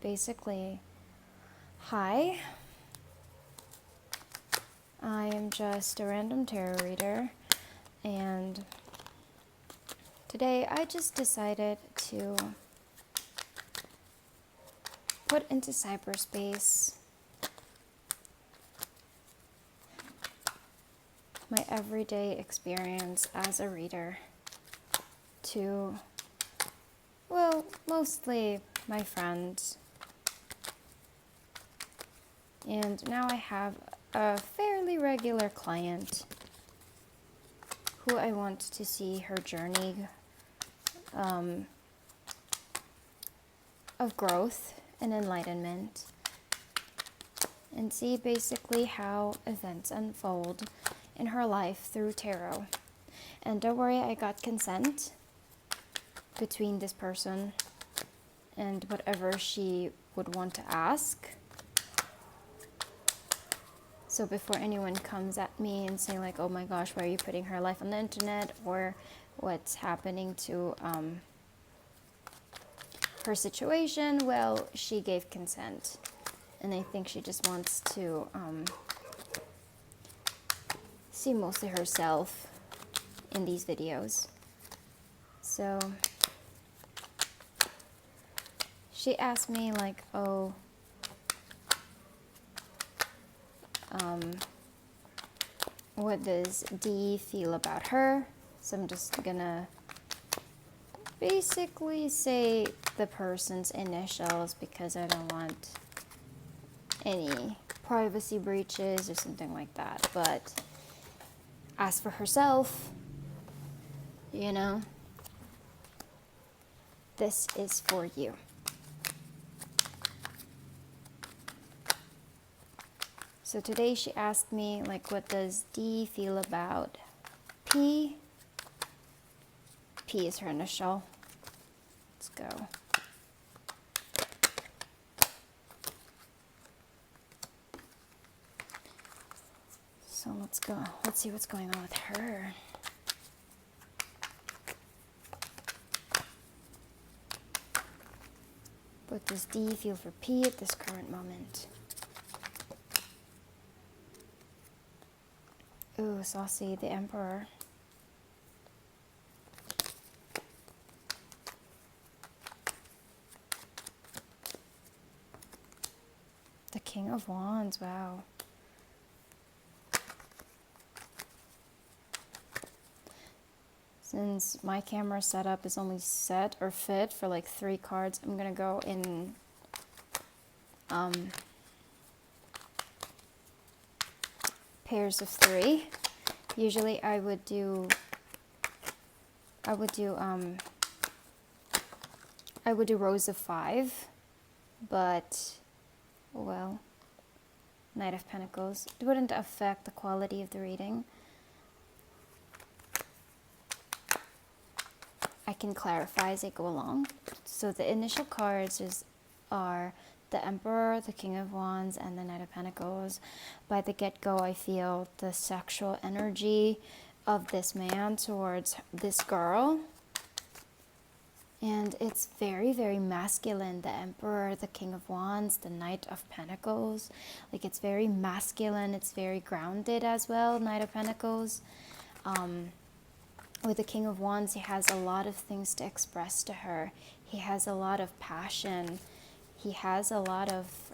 basically, hi, I am just a random tarot reader, and today I just decided to put into cyberspace my everyday experience as a reader to, well, mostly my friends. And now I have a fairly regular client who I want to see her journey of growth and enlightenment, and see basically how events unfold in her life through tarot. And don't worry, I got consent between this person and whatever she would want to ask. So before anyone comes at me and saying like, oh my gosh, why are you putting her life on the internet, or what's happening to her situation, well, she gave consent. And I think she just wants to see mostly herself in these videos. So she asked me like, oh, what does D feel about her? So I'm just gonna basically say the person's initials because I don't want any privacy breaches or something like that. But as for herself, you know, this is for you. So today she asked me, like, what does D feel about P? P is her initial. Let's go. So let's go. Let's see what's going on with her. What does D feel for P at this current moment? Ooh, saucy, the Emperor. The King of Wands, wow. Since my camera setup is only set or fit for like 3 cards, I'm gonna go in pairs of 3. Usually I would do rows of 5, but well, Knight of Pentacles. It wouldn't affect the quality of the reading. I can clarify as I go along. So the initial cards are the Emperor, the King of Wands, and the Knight of Pentacles. By the get-go, I feel the sexual energy of this man towards this girl. And it's very, very masculine. The Emperor, the King of Wands, the Knight of Pentacles. Like, it's very masculine. It's very grounded as well, Knight of Pentacles. With the King of Wands, he has a lot of things to express to her. He has a lot of passion. He has a lot of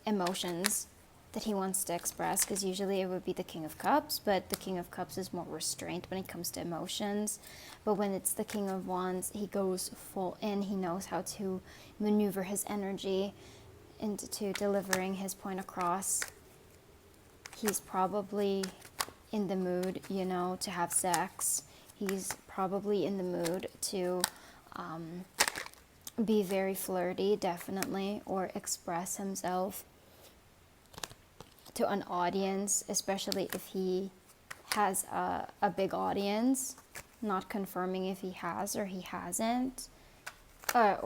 emotions that he wants to express, because usually it would be the King of Cups, but the King of Cups is more restrained when it comes to emotions. But when it's the King of Wands, he goes full in. He knows how to maneuver his energy into delivering his point across. He's probably in the mood, you know, to have sex. He's probably in the mood to be very flirty, definitely, or express himself to an audience, especially if he has a big audience, not confirming if he has or he hasn't, yeah,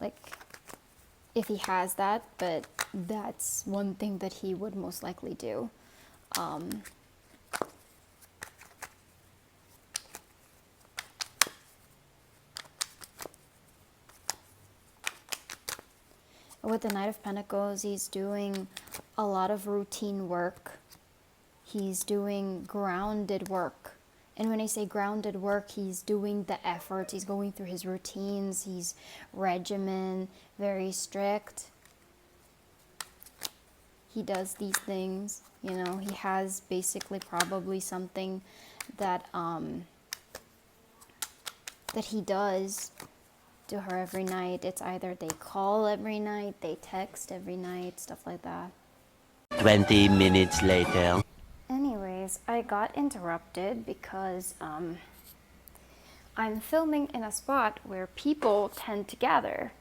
like, if he has that, but that's one thing that he would most likely do. With the Knight of Pentacles, he's doing a lot of routine work. He's doing grounded work. And when I say grounded work, he's doing the effort. He's going through his routines. He's regimen, very strict. He does these things, you know. He has basically probably something that that he does to her every night. It's either they call every night, they text every night, stuff like that. 20 minutes later. Anyways, I got interrupted because I'm filming in a spot where people tend to gather.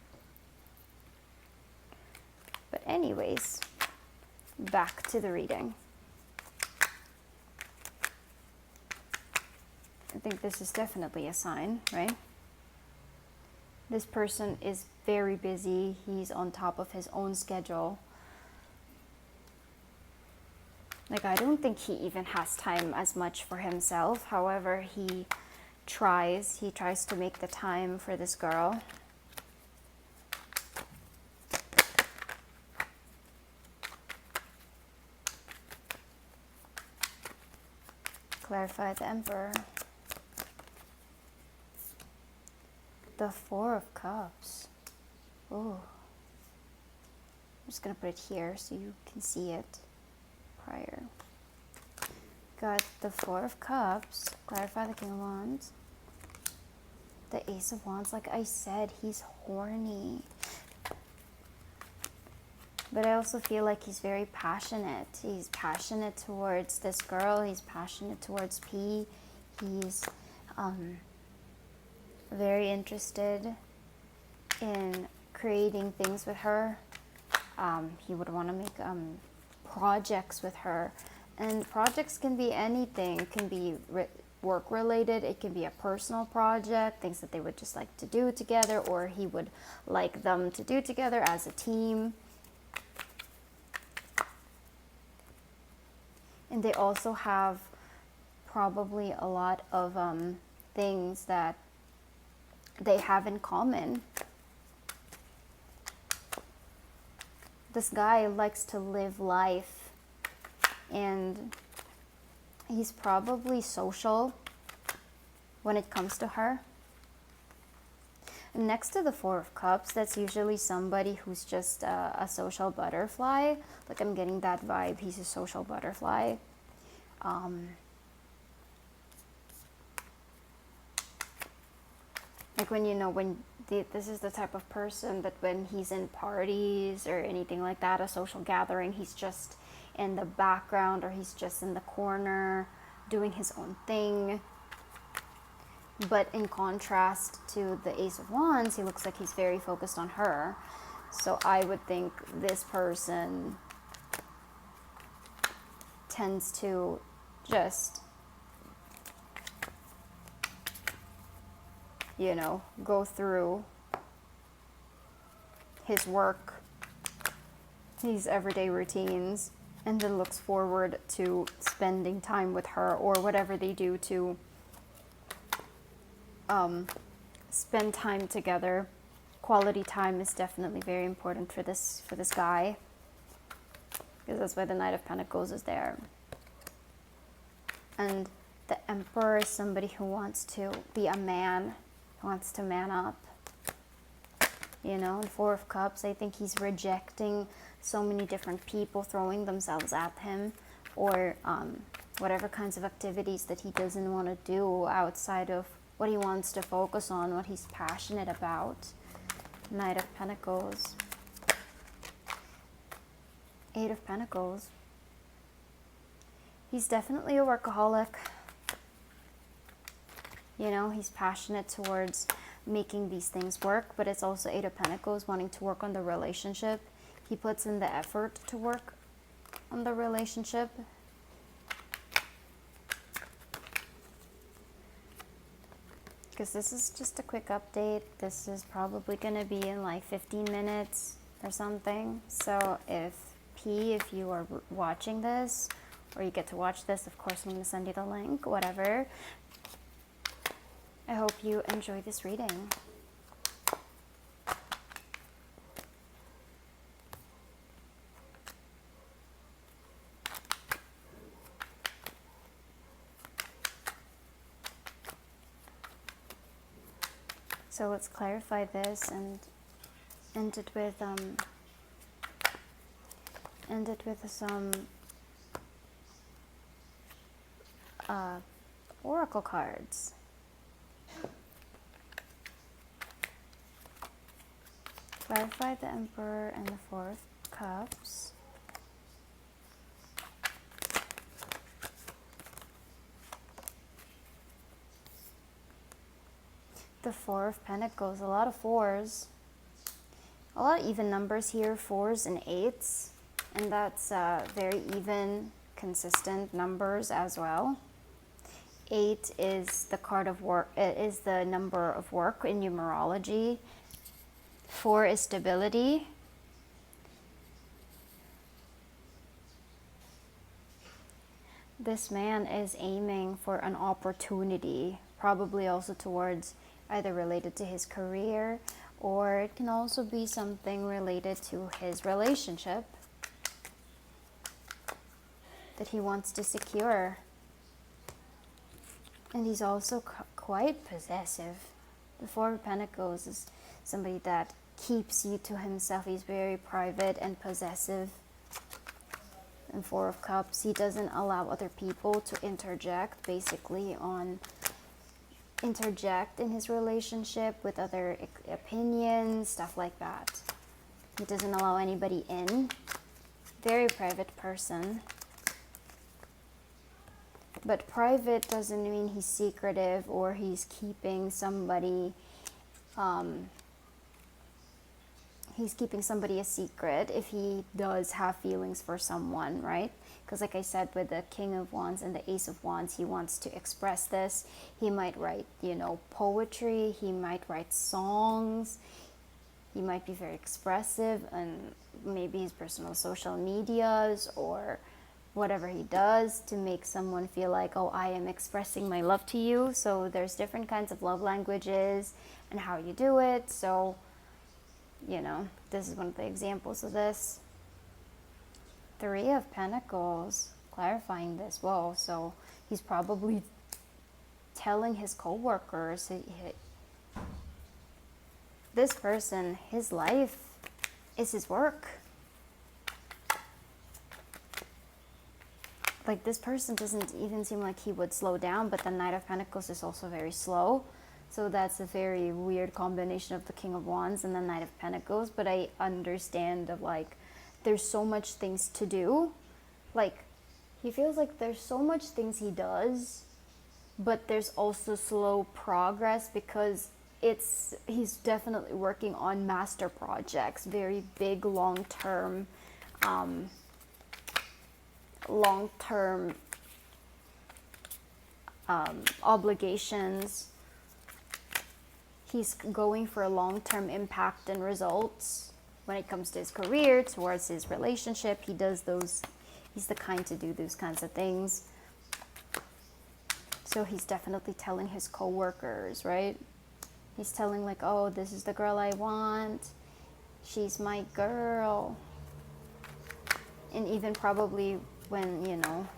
But anyways, back to the reading. I think this is definitely a sign, right? This person is very busy. He's on top of his own schedule. Like, I don't think he even has time as much for himself. However, he tries to make the time for this girl. Clarify the Emperor. The Four of Cups. Oh. I'm just gonna put it here so you can see it prior. Got the Four of Cups. Clarify the King of Wands. The Ace of Wands. Like I said, he's horny. But I also feel like he's very passionate. He's passionate towards this girl. He's passionate towards P. He's very interested in creating things with her. He would want to make projects with her. And projects can be anything. It can be work related. It can be a personal project, things that they would just like to do together, or he would like them to do together as a team. And they also have probably a lot of things that they have in common. This guy likes to live life, and he's probably social when it comes to her. And next to the Four of Cups, that's usually somebody who's just a social butterfly. Like, I'm getting that vibe. He's a social butterfly. Like, when, you know, this is the type of person that when he's in parties or anything like that, a social gathering, he's just in the background, or he's just in the corner doing his own thing. But in contrast to the Ace of Wands, he looks like he's very focused on her. So I would think this person tends to just, you know, go through his work, his everyday routines, and then looks forward to spending time with her, or whatever they do to spend time together. Quality time is definitely very important for this guy, because that's why the Knight of Pentacles is there. And the Emperor is somebody who wants to be a man, who wants to man up. You know, and Four of Cups, I think he's rejecting so many different people throwing themselves at him, or whatever kinds of activities that he doesn't want to do outside of what he wants to focus on, what he's passionate about. Knight of Pentacles. Eight of Pentacles. He's definitely a workaholic. You know, he's passionate towards making these things work, but it's also Eight of Pentacles, wanting to work on the relationship. He puts in the effort to work on the relationship. Because this is just a quick update. This is probably going to be in like 15 minutes or something. So if you are watching this, or you get to watch this, of course I'm going to send you the link, whatever. I hope you enjoy this reading. So let's clarify this and end it with some oracle cards. Clarify the Emperor and the Four of Cups. The Four of Pentacles, a lot of fours. A lot of even numbers here, 4s and 8s. And that's very even, consistent numbers as well. 8 is the card of work. It is the number of work in numerology. 4 is stability. This man is aiming for an opportunity, probably also towards either related to his career, or it can also be something related to his relationship that he wants to secure. And he's also quite possessive. The Four of Pentacles is somebody that keeps you to himself. He's very private and possessive. And Four of Cups, he doesn't allow other people to interject in his relationship with other opinions, stuff like that. He doesn't allow anybody in. Very private person. But private doesn't mean he's secretive or he's keeping somebody a secret if he does have feelings for someone, right? Because like I said, with the King of Wands and the Ace of Wands, he wants to express this. He might write, poetry. He might write songs. He might be very expressive and maybe his personal social medias or whatever he does to make someone feel like, oh, I am expressing my love to you. So there's different kinds of love languages and how you do it. So, this is one of the examples of this. 3 of Pentacles, clarifying this. Whoa, so he's probably telling his co-workers, this person, his life is his work. Like, this person doesn't even seem like he would slow down, but the Knight of Pentacles is also very slow. So that's a very weird combination of the King of Wands and the Knight of Pentacles. But I understand of there's so much things to do. Like, he feels like there's so much things he does, but there's also slow progress because he's definitely working on master projects, very big long-term obligations. He's going for a long-term impact and results when it comes to his career, towards his relationship. He's the kind to do those kinds of things. So he's definitely telling his co-workers, right? He's telling oh, this is the girl I want. She's my girl. And even probably when,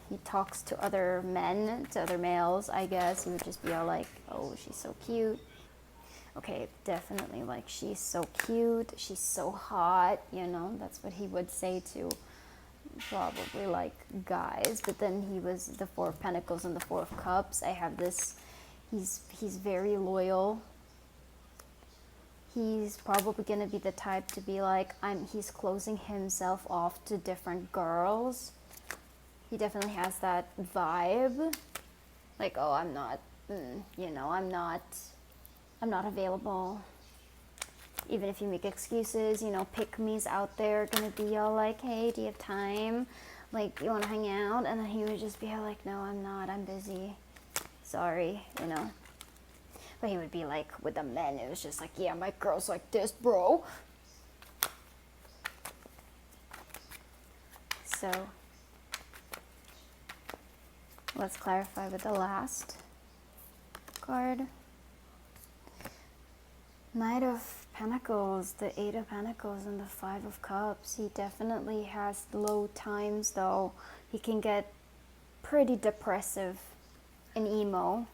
he talks to other men, to other males, I guess, he would just be all like, oh, she's so cute. Okay, definitely she's so cute, she's so hot, that's what he would say to probably guys. But then he was the Four of Pentacles and the Four of Cups. I have this, he's very loyal. He's probably going to be the type to be he's closing himself off to different girls. He definitely has that vibe. Oh, I'm not, I'm not available. Even if you make excuses, pick-me's out there going to be all hey, do you have time? You want to hang out? And then he would just be all no, I'm not, I'm busy. Sorry, But he would be with the men, it was just yeah, my girl's like this, bro. So, let's clarify with the last card. Knight of Pentacles, the 8 of Pentacles, and the 5 of Cups. He definitely has low times, though. He can get pretty depressive and emo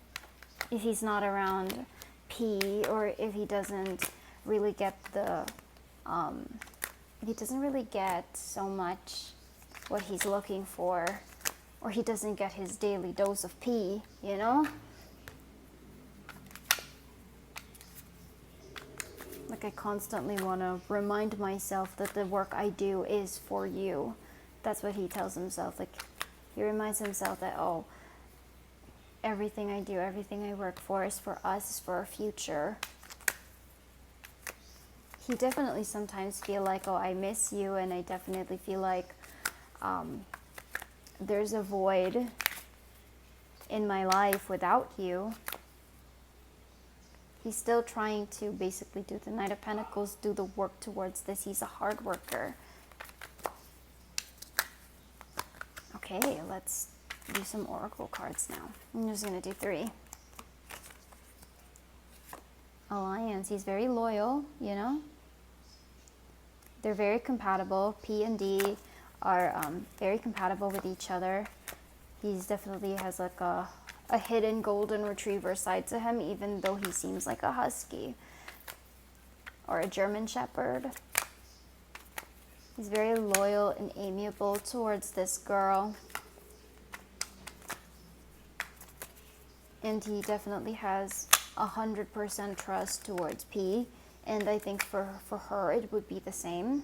if he's not around P, or if he doesn't really get if he doesn't really get so much what he's looking for, or he doesn't get his daily dose of P, you know? Like, I constantly want to remind myself that the work I do is for you. That's what he tells himself. Like, he reminds himself that, oh, everything I do, everything I work for is for us, is for our future. He definitely sometimes feel like, oh, I miss you, and I definitely feel like there's a void in my life without you. He's still trying to basically do the Knight of Pentacles, do the work towards this. He's a hard worker. Okay, let's do some oracle cards now. I'm just going to do 3. Alliance. He's very loyal, you know. They're very compatible. P and D are very compatible with each other. He's definitely has like a hidden golden retriever side to him, even though he seems like a husky or a German shepherd. He's very loyal and amiable towards this girl. And he definitely has 100% trust towards P. And I think for her it would be the same.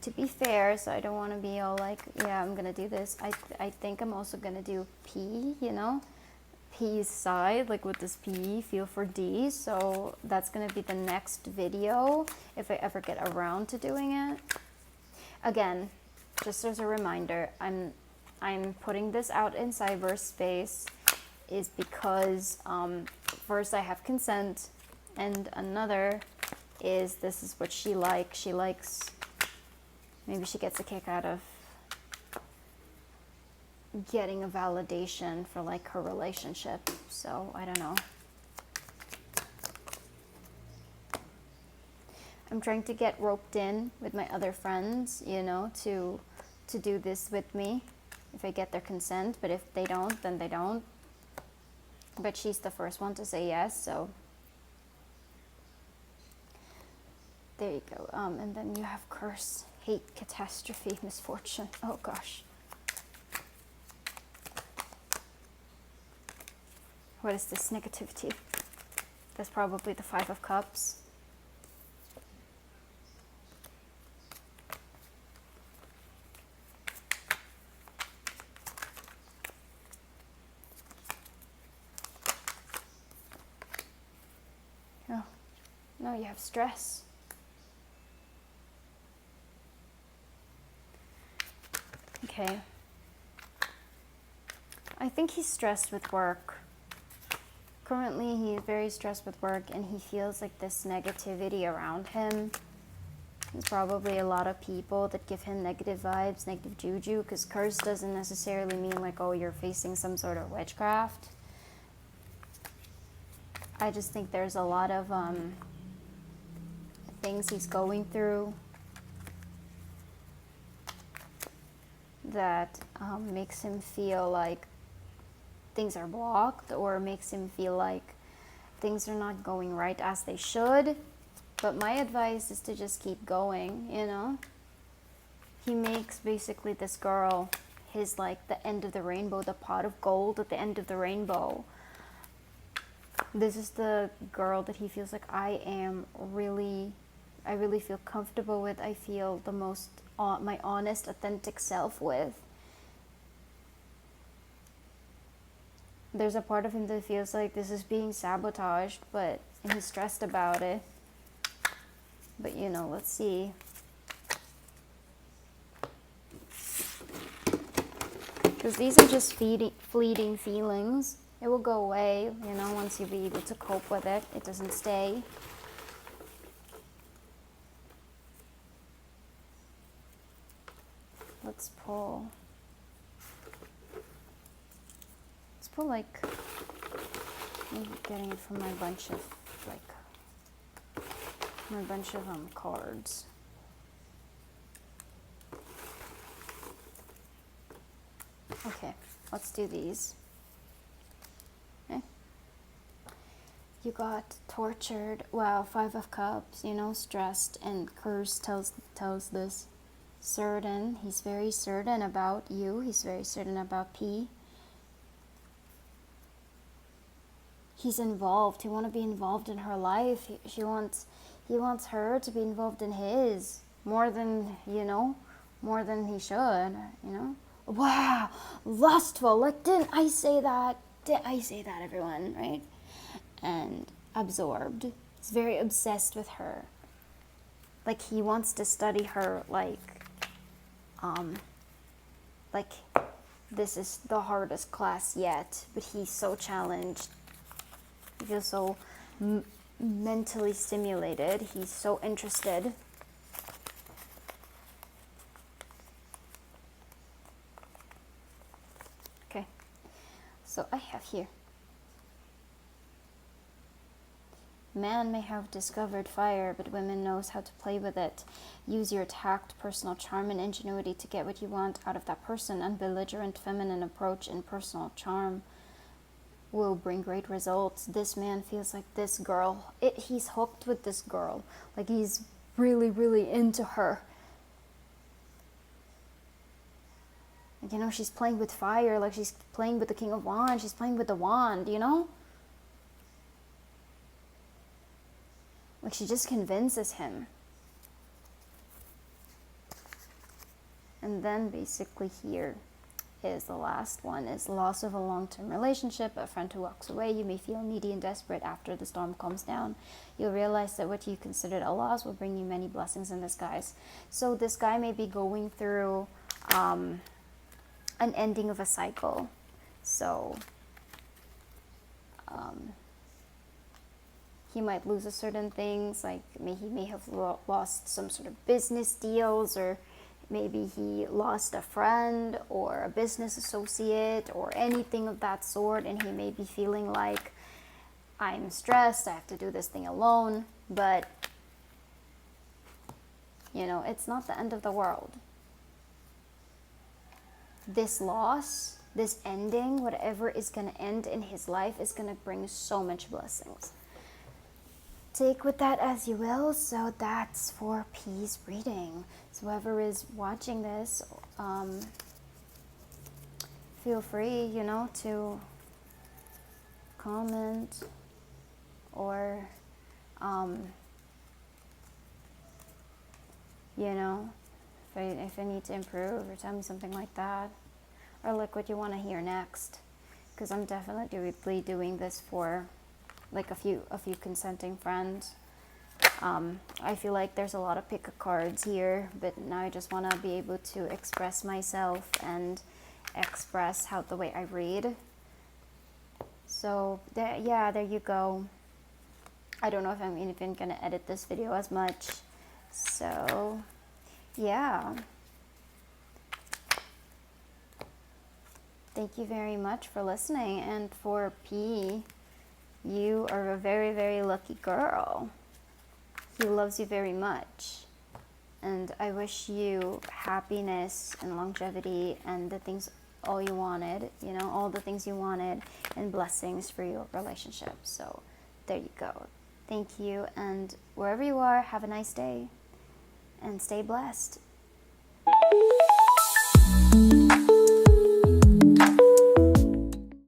To be fair, so I don't want to be all like, yeah, I'm going to do this. I think I'm also going to do P, you know. P's side, like with this P, feel for D. So that's going to be the next video if I ever get around to doing it. Again, just as a reminder, I'm putting this out in cyberspace is because first I have consent, and another is this is what she likes. She likes, maybe she gets a kick out of getting a validation for like her relationship. So I don't know. I'm trying to get roped in with my other friends, you know, to do this with me if I get their consent. But if they don't, then they don't. But she's the first one to say yes, so there you go. And then you have curse, hate, catastrophe, misfortune. Oh gosh. What is this negativity? That's probably the 5 of Cups. Oh, no, you have stress. Okay. I think he's stressed with work. Currently, he's very stressed with work, and he feels like this negativity around him. There's probably a lot of people that give him negative vibes, negative juju, because curse doesn't necessarily mean like, oh, you're facing some sort of witchcraft. I just think there's a lot of things he's going through that makes him feel like things are blocked, or makes him feel like things are not going right as they should. But my advice is to just keep going, you know. He makes basically this girl his like the end of the rainbow, the pot of gold at the end of the rainbow. This is the girl that he feels like I really feel comfortable with. I feel the most my honest, authentic self with. There's a part of him that feels like this is being sabotaged, and he's stressed about it. But you know, let's see. Because these are just fleeting feelings. It will go away, you know, once you'll be able to cope with it. It doesn't stay. Let's pull like, maybe getting it from my bunch of cards. Okay, let's do these. you got tortured. Wow, Five of Cups, you know, stressed, and Curse tells this certain. He's very certain about you. He's very certain about P. He's involved. He wants to be involved in her life. He wants her to be involved in his more than, you know, more than he should, you know. Wow, lustful. Like, didn't I say that? Everyone, right? And absorbed. He's very obsessed with her. Like, he wants to study her like this is the hardest class yet, but he's so challenged. He feels so mentally stimulated. He's so interested. Okay, so I have here. Man may have discovered fire, but women knows how to play with it. Use your tact, personal charm, and ingenuity to get what you want out of that person. Unbelligerent feminine approach and personal charm will bring great results. This man feels like this girl. He's hooked with this girl. Like, he's really, really into her. Like, you know, she's playing with fire. Like, she's playing with the King of Wands. She's playing with the wand, you know? Like, she just convinces him. And then basically here is the last one, is loss of a long-term relationship, a friend who walks away. You may feel needy and desperate after the storm calms down. You'll realize that what you considered a loss will bring you many blessings in disguise. So this guy may be going through an ending of a cycle. So he might lose certain things, like he may have lost some sort of business deals, or maybe he lost a friend or a business associate or anything of that sort, and he may be feeling like, I'm stressed, I have to do this thing alone. But, you know, it's not the end of the world. This loss, this ending, whatever is going to end in his life, is going to bring so much blessings. Take with that as you will. So that's for P's reading. So whoever is watching this, feel free, you know, to comment or, you know, if I need to improve, or tell me something like that, or like what you want to hear next, because I'm definitely doing this for like a few consenting friends. I feel like there's a lot of pick of cards here, but now I just want to be able to express myself and express how the way I read. So there you go. I don't know if I'm even gonna edit this video as much. So yeah, thank you very much for listening. And for P, you are a very, very lucky girl. He loves you very much. And I wish you happiness and longevity and the things, all you wanted, you know, all the things you wanted, and blessings for your relationship. So there you go. Thank you. And wherever you are, have a nice day and stay blessed.